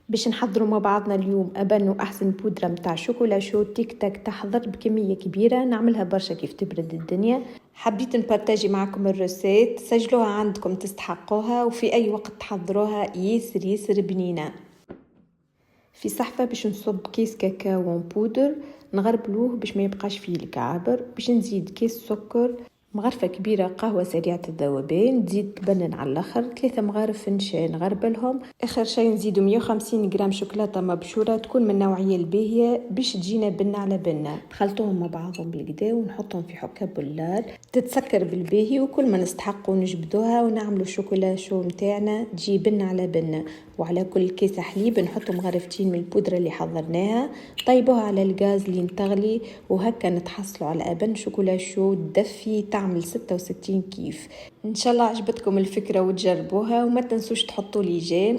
باش نحضروا مع بعضنا اليوم أبن وأحسن بودرة متاع شوكولا شو تيك تاك تحضر بكمية كبيرة، نعملها برشا كيف تبرد الدنيا. حبيت نبارتاجي معكم الروسيت، سجلوها عندكم تستحقوها وفي أي وقت تحضروها ياسر ياسر بنينة. في صحفة باش نصب كيس كاكاو بودر نغربلوه باش ما يبقاش فيه الكعابر، باش نزيد كيس سكر، مغرفة كبيرة قهوة سريعة الذوبان، تزيد تبنن على الاخر، 3 مغارف نشا نغربلهم، اخر شيء نزيدو 150 غرام شوكولاتة مبشورة تكون من النوعية الباهية باش تجينا بنة على بنة. خلطوهم مع بعضهم بالكدا ونحطهم في حكة بولار تتسكر بالباهي، وكل ما نستحقوا نجبدوها ونعملوا شوكولا شو متاعنا تجي بنة على بنة. وعلى كل كيس حليب نحطوا مغرفتين من البودرة اللي حضرناها، طيبوها على الغاز اللي تغلي، وهكا نتحصلوا على أبن شوكولا شو تدفي تعمل 66 كيف. إن شاء الله عجبتكم الفكرة وتجربوها، وما تنسوش تحطوا لي جيم.